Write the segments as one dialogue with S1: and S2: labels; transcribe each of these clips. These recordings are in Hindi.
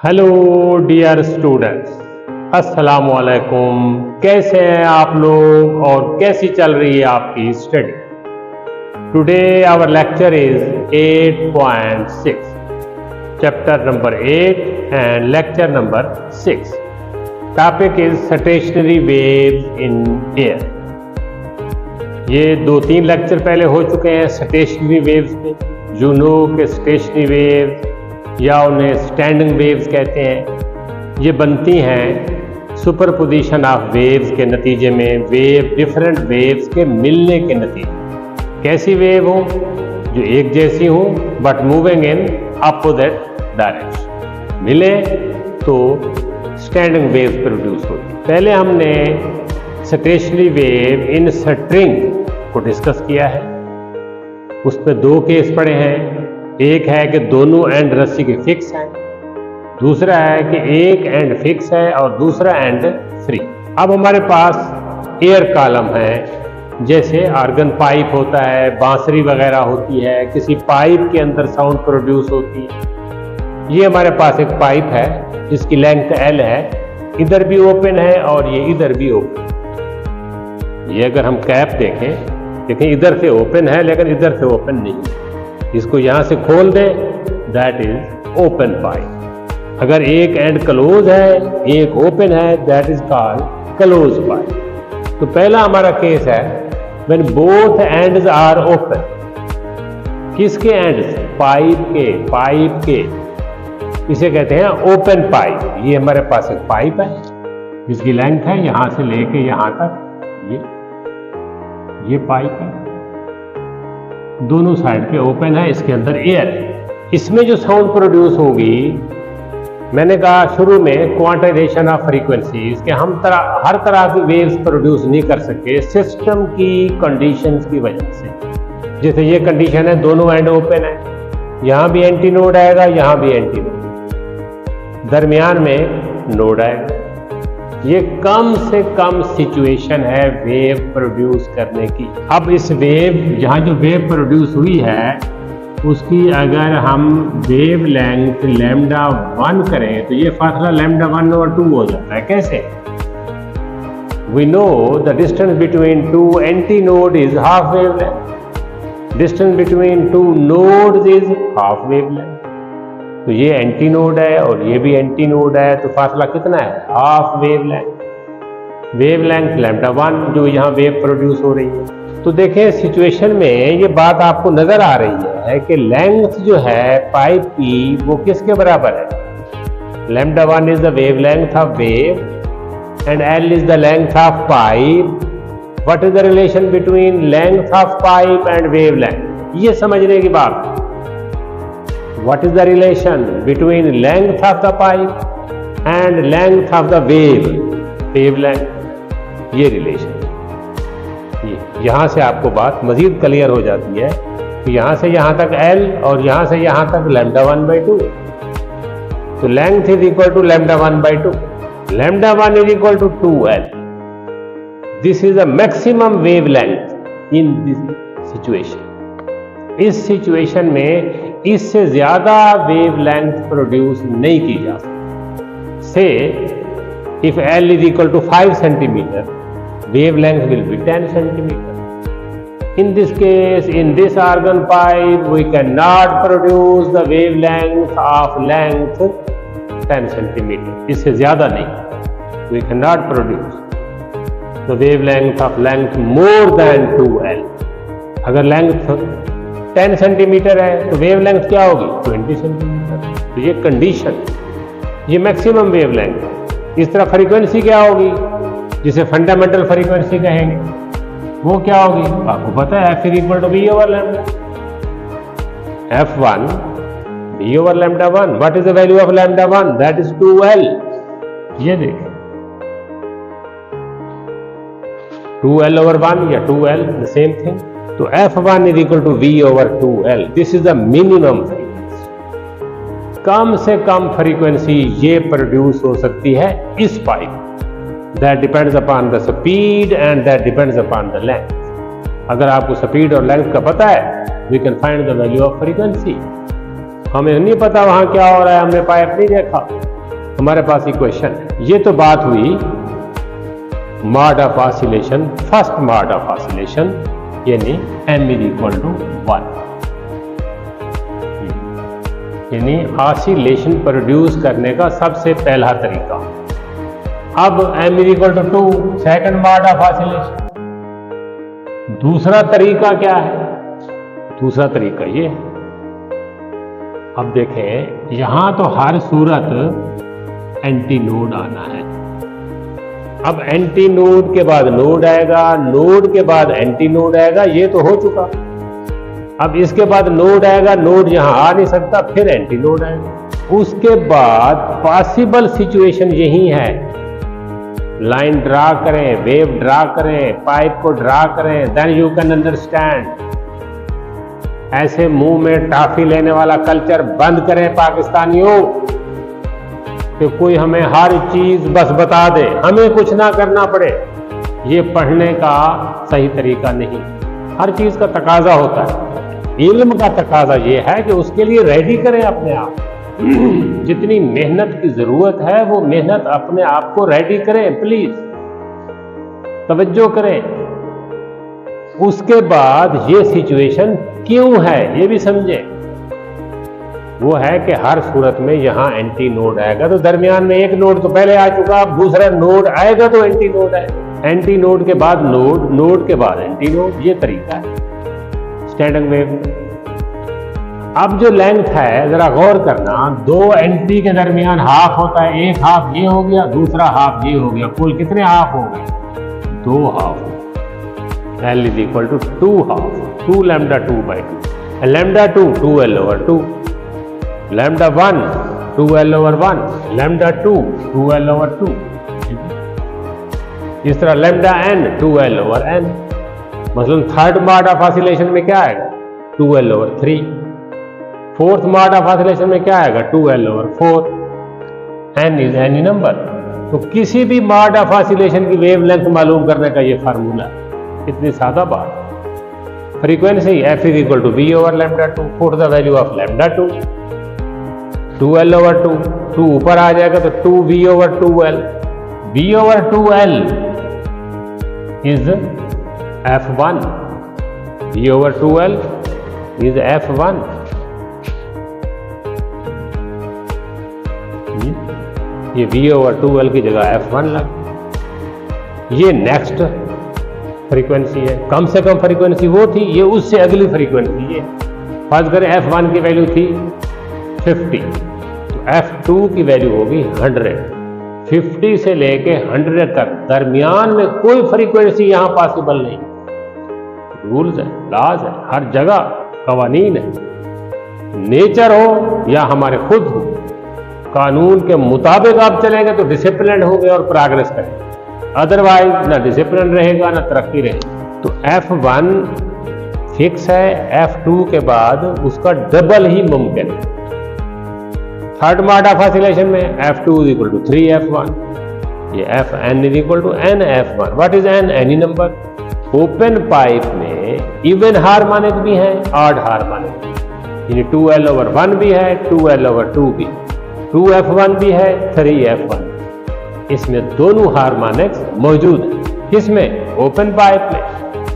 S1: हेलो डियर स्टूडेंट्स, अस्सलाम वालेकुम। कैसे हैं आप लोग और कैसी चल रही है आपकी study? Today our lecture is 8.6, chapter number 8 and lecture number 6। Topic is stationary waves in air. ये 2-3 लेक्चर पहले हो चुके हैं स्टेशनरी वेव्स पे। जूनो के स्टेशनरी वेव्स या उन्हें स्टैंडिंग वेव्स कहते हैं। ये बनती हैं सुपरपोजिशन ऑफ वेव्स के नतीजे में, वेव डिफरेंट वेव्स के मिलने के नतीजे। कैसी वेव हो? जो एक जैसी हो but moving in opposite direction. मिले तो स्टैंडिंग वेव्स प्रोड्यूस होती। पहले हमने स्टेशनरी वेव इन स्ट्रिंग को डिस्कस किया है। उस पर 2 केस पड़े हैं। एक है कि दोनों एंड रस्सी के फिक्स हैं, दूसरा है कि एक एंड फिक्स है और दूसरा एंड फ्री। अब हमारे पास एयर कॉलम है, जैसे आर्गन पाइप होता है, बांसुरी वगैरह होती है, किसी पाइप के अंदर साउंड प्रोड्यूस होती है। ये हमारे पास एक पाइप है जिसकी लेंथ L है, इधर भी ओपन है और ये इधर भी ओपन। ये अगर हम कैप देखें इधर से ओपन है लेकिन इधर से ओपन नहीं है। इसको यहां से खोल दें, दैट इज ओपन पाइप। अगर एक एंड क्लोज है, एक ओपन है, that is called close pipe. तो पहला हमारा केस है when both ends are open. किसके एंड्स? पाइप के। इसे कहते हैं ओपन पाइप। ये हमारे पास एक पाइप है जिसकी लेंथ है यहां से लेके यहां तक, ये पाइप है, दोनों साइड पे ओपन है, इसके अंदर एयर है। इसमें जो साउंड प्रोड्यूस होगी, मैंने कहा शुरू में क्वांटाइजेशन ऑफ फ्रीक्वेंसीज के हम हर तरह की वेव्स प्रोड्यूस नहीं कर सके सिस्टम की कंडीशंस की वजह से। जैसे ये कंडीशन है, दोनों एंड ओपन है, यहां भी एंटी नोड आएगा, यहां भी एंटी नोड, दरमियान में नोड आएगा। ये कम से कम सिचुएशन है वेव प्रोड्यूस करने की। अब इस वेव, जहाँ जो वेव प्रोड्यूस हुई है उसकी अगर हम वेव लेंथ λ1 करें तो ये फासला λ1/2 हो जाता है। कैसे? We know the distance between 2 antinode is half wave length, distance between 2 nodes is half wave length. तो ये एंटी नोड है और ये भी एंटी नोड है, तो फासला कितना है? Half wave length. Wave length λ1 जो यहाँ वेव प्रोड्यूस हो रही है। तो देखें सिचुएशन में ये बात आपको नजर आ रही है कि लेंथ जो है पाइप की वो किसके बराबर है? λ1 is the wave length of wave and L is the length of pipe. What is the relation between length of pipe and wave length? ये समझने की बात है। What is the relation between length of the pipe and length of the wavelength? ये रिलेशन, यहां से आपको बात मजीद क्लियर हो जाती है कि यहां से यहां तक L और यहां से यहां तक λ1/2। तो length is equal to λ1/2, λ1 is equal to 2L। This is the maximum wave length in this situation. इस सिचुएशन में इससे ज्यादा वेव लेंथ प्रोड्यूस नहीं की जा सकती। Say if L is equal to 5 centimetre, wavelength will be 10 centimetre. In this case, in this organ pipe, we can not produce the wave length of length 10 centimetre. इससे ज्यादा नहीं, we can not produce the wave length of length more than 2L। अगर लेंथ 10 सेंटीमीटर है तो वेव लेंथ क्या होगी? 20 सेंटीमीटर। तो ये कंडीशन, ये मैक्सिमम वेव लेंथ है। इस तरह फ्रीक्वेंसी क्या होगी, जिसे फंडामेंटल फ्रीक्वेंसी कहेंगे, वो क्या होगी? आपको पता है F equal to V/λ। F1 V/λ1। What is the value of λ1? That is 2L। ये देखें 2L/1 या 2L, द सेम थिंग। तो F1 is equal to V/2L। This is the minimum frequency. कम से कम फ्रीक्वेंसी ये प्रोड्यूस हो सकती है इस पाइप। That depends upon the speed and that depends upon the length. अगर आपको स्पीड और लेंथ का पता है, we can find the value of frequency. हमें नहीं पता वहां क्या हो रहा है, हमने पाइप नहीं देखा, हमारे पास इक्वेशन है। ये तो बात हुई mod of oscillation, first mod of oscillation, यानी m इक्वल टू 1, यानी ऑसिलेशन प्रोड्यूस करने का सबसे पहला तरीका। अब m equal to 2, second mode of oscillation. दूसरा तरीका क्या है? दूसरा तरीका ये, अब देखें यहां तो हर सूरत एंटी नोड आना है। अब एंटी नोड के बाद नोड आएगा, नोड के बाद एंटी नोड आएगा, ये तो हो चुका। अब इसके बाद नोड आएगा, नोड यहां आ नहीं सकता, फिर एंटी नोड आएगा। उसके बाद पॉसिबल सिचुएशन यही है, लाइन ड्रा करें, वेव ड्रा करें, पाइप को ड्रा करें, देन यू कैन अंडरस्टैंड। ऐसे मुंह में टाफी लेने वाला कल्चर बंद करें पाकिस्तानियों, कि कोई हमें हर चीज बस बता दे, हमें कुछ ना करना पड़े। ये पढ़ने का सही तरीका नहीं। हर चीज का तकाजा होता है। इल्म का तकाजा ये है कि उसके लिए रेडी करें अपने आप। जितनी मेहनत की जरूरत है वो मेहनत अपने आप को रेडी करें, प्लीज तवज्जो करें। उसके बाद ये सिचुएशन क्यों है ये भी समझें। वो है कि हर सूरत में यहां एंटी नोड आएगा तो दरमियान में एक नोड तो पहले आ चुका, अब दूसरा नोड आएगा तो एंटी नोड आएगा, एंटी नोड के बाद नोड, नोड के बाद एंटी नोड। ये तरीका है स्टैंडिंग वेव। अब जो लेंथ है जरा गौर करना, दो एंटी के दरमियान हाफ होता है, एक हाफ ये हो गया, दूसरा हाफ ये हो गया, कुल कितने हाफ हो गए? 2 half. L is equal to 2 half, 2 lambda 2/2, lambda 2 2L over 2, lambda 1 2L over 1, lambda 2 2L over 2। इस तरह lambda n 2L over n। मसलन थर्ड मॉड ऑफ ऑसिलेशन में क्या आएगा? 2L over 3। Fourth mode of oscillation में क्या आएगा? 2L over 4। n is any number. तो किसी भी मॉड ऑफ ऑसिलेशन की वेव लेंथ मालूम करने का ये फार्मूला, इतनी सादा बात। Frequency f is equal to b over lambda 2, put the value of lambda 2, 2L over 2, 2 ऊपर आ जाएगा तो 2v over 2L, b over 2L is f1, b over 2L is f1। ये v ओवर 2L की जगह f1 लग। ये नेक्स्ट फ्रीक्वेंसी है, कम से कम फ्रीक्वेंसी वो थी, ये उससे अगली फ्रीक्वेंसी है। फर्ज करें f1 की वैल्यू थी 50, तो f2 की वैल्यू होगी 100। 50 से लेके 100 तक दरमियान में कोई फ्रीक्वेंसी यहां पॉसिबल नहीं। रूल्स है, लॉज है, हर जगह कवानीन है। नेचर हो या हमारे खुद हो, कानून के मुताबिक आप चलेंगे तो डिसिप्लिन होंगे और प्रोग्रेस करेंगे, अदरवाइज ना डिसिप्लिन रहेगा ना तरक्की रहेगी। तो f1 फिक्स है, f2 के बाद उसका डबल ही मुमकिन है। थर्ड मॉड ऑफ ऑसिलेशन में f2 is equal to 3f1, ये fn is equal to nf1। What is n? Any number. Open pipe में इवन हार्मोनिक भी है, ऑड हार्मोनिक, यानी 2L ओवर 1 भी है, 2L ओवर 2 भी, 2f1 भी है, 3f1। इसमें दोनों हार्मोनिक्स मौजूद है। किसमें? ओपन पाइप में।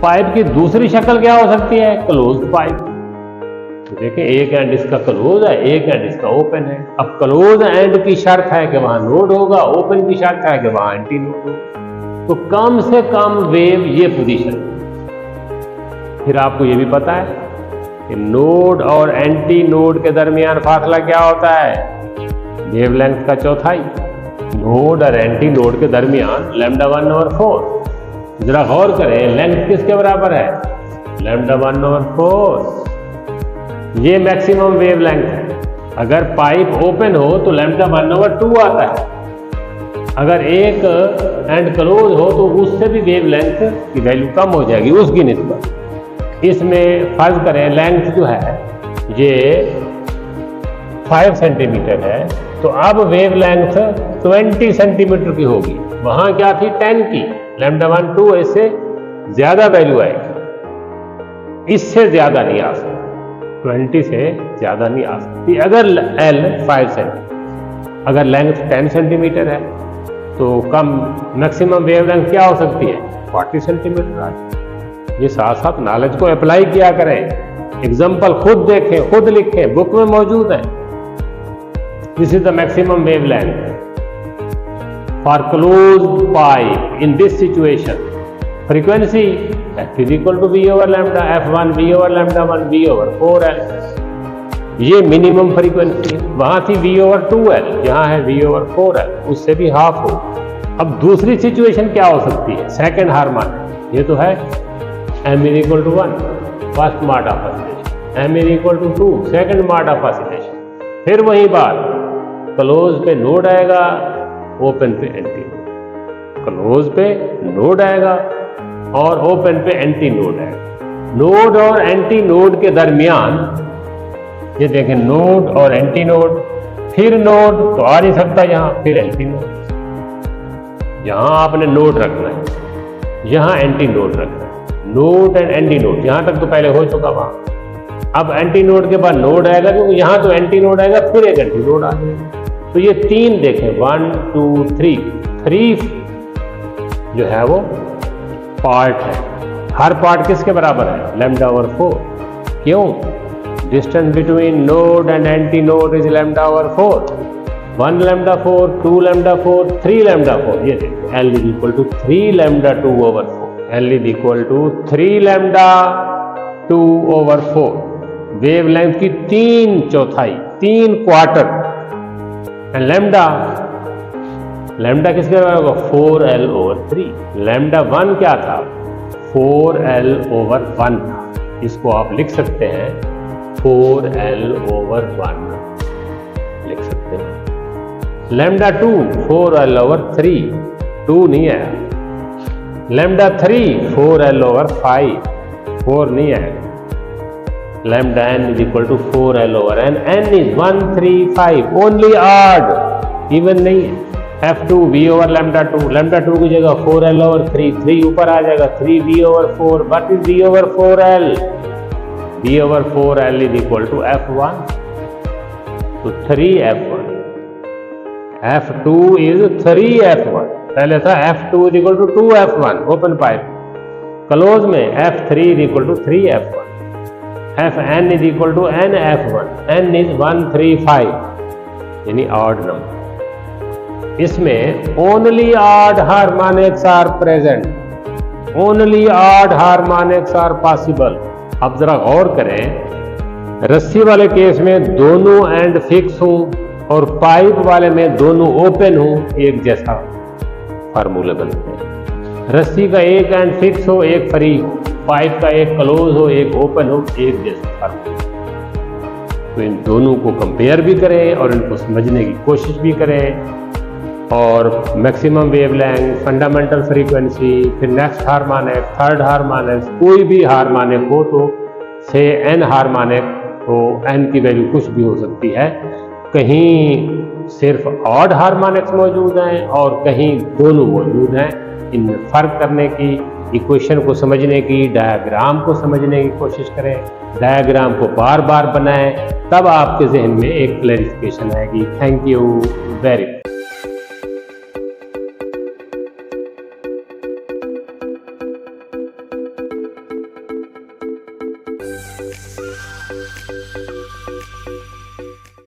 S1: पाइप की दूसरी शक्ल क्या हो सकती है? Closed pipe. तो देखिए एक एंड इसका क्लोज है, एक एंड इसका ओपन है। अब क्लोज एंड की शर्त है कि वहां नोड होगा, ओपन की शर्त है कि वहां एंटी नोड होगा। तो कम से कम वेव ये पोजीशन। फिर आपको ये भी पता है कि नोड और एंटी नोड के दरमियान फासला क्या होता है? वेवलेंथ का चौथाई। नोड और एंटी नोड के दरमियान लैम्डा 1 ओवर 4। जरा गौर करें, लेंथ किसके बराबर है? Lambda 1 over 4। ये मैक्सिमम वेवलेंथ है। अगर पाइप ओपन हो तो लैम्डा 1 ओवर 2 आता है। अगर एक एंड क्लोज हो तो उससे भी वेवलेंथ की वैल्यू कम हो जाएगी उसकी निस्बत। इसमें फर्ज करें लेंथ जो है ये 5 सेंटीमीटर है, तो अब वेवलेंथ 20 सेंटीमीटर की होगी। वहां क्या थी? 10 की। लैम्डा 1 2 इससे ज्यादा वैल्यू आएगी, इससे ज्यादा नहीं आ सकती, 20 से ज्यादा नहीं आ सकती अगर L 5 सेंटीमीटर। अगर लेंथ 10 सेंटीमीटर है तो कम मैक्सिमम वेवलेंथ क्या हो सकती है, 40 सेंटीमीटर आज। ये साथ साथ नॉलेज को अप्लाई किया करें, एग्जाम्पल खुद देखें, खुद लिखें, बुक में मौजूद है। This is the maximum wavelength for closed pipe in this situation. Frequency F is equal to V over lambda, F1 V over lambda 1 V over 4L। ये मिनिमम फ्रीक्वेंसी है, वहां थी V over 2L, यहाँ है V over 4L, उससे भी हाफ हो। अब दूसरी सिचुएशन क्या हो सकती है, सेकेंड हार्मोनिक। ये तो है M is equal to 1 first mod of oscillation, M is equal to 2 second mod of oscillation. फिर वही बात, क्लोज पे नोड आएगा, ओपन पे एंटी नोड, क्लोज पे नोड आएगा और ओपन पे एंटी नोड आएगा। नोड और एंटी नोड के दरमियान ये देखें, नोड और एंटी नोड, फिर नोड तो आ नहीं सकता यहां, फिर एंटी नोड। यहां आपने नोड रखना है, यहां एंटी नोड रखना है, नोड एंड एंटी नोड। यहां तक तो पहले हो चुका वहां, अब एंटी नोड के बाद नोड आएगा, क्योंकि यहां तो एंटी नोड आएगा, फिर एक एंटी नोड आ जाएगा। तो ये तीन देखें, 1 2 3 जो है वो पार्ट है। हर पार्ट किसके बराबर है, लैम्डा ओवर 4। क्यों, distance between node and antinode is lambda over 4। 1 lambda 4, 2 lambda 4, 3 lambda 4। ये देखो L is equal to 3 lambda 2 over 4। L is equal to 3 lambda 2 over 4। Wavelength की 3/4, 3 क्वार्टर। एंड लैम्डा किसके बराबर होगा, 4L ओवर 3। लैम्डा 1 क्या था, 4L ओवर 1 था। इसको आप लिख सकते हैं 4L ओवर 1 लिख सकते हैं। लैम्डा 2 4L ओवर 3, 2 नहीं आया। लैम्डा 3 4L ओवर 5, 4 नहीं आया। Lambda n is equal to 4L over n, n is 1 3 5, only odd, even नहीं है। F2 V over lambda 2, lambda 2 की जगह 4L ओवर 3, 3 ऊपर आ जाएगा, 3 V over 4। But is V over 4L, V over 4L is equal to F1, तो 3F1। F2 इज 3F1, पहले था F2 is equal to 2F1 open pipe, close में F3 is equal to 3F1, Fn is equal to NF1, n is 1 3 5, यानी ऑड नंबर। इसमें only odd harmonics are present, only odd harmonics are possible. अब जरा गौर करें, रस्सी वाले केस में दोनों एंड फिक्स हो और पाइप वाले में दोनों ओपन हो, एक जैसा फार्मूले बनते हैं। रस्सी का एक एंड फिक्स हो, एक फ्री हो, पाइप का एक क्लोज हो, एक ओपन हो, एक जैसा फार्मूला। तो इन दोनों को कंपेयर भी करें और इनको समझने की कोशिश भी करें, और मैक्सिमम वेवलेंथ, फंडामेंटल फ्रीक्वेंसी, फिर नेक्स्ट हार्मोनिक, थर्ड हार्मोनिक, कोई भी हार्मोनिक हो तो से n हार्मोनिक हो, n की वैल्यू कुछ भी हो सकती है। कहीं सिर्फ ऑड हार्मोनिक्स मौजूद हैं और कहीं दोनों मौजूद हैं। इन फर्क करने की, इक्वेशन को समझने की, डायग्राम को समझने की कोशिश करें, डायग्राम को बार बार बनाएं, तब आपके जहन में एक क्लैरिफिकेशन आएगी। Thank you very much.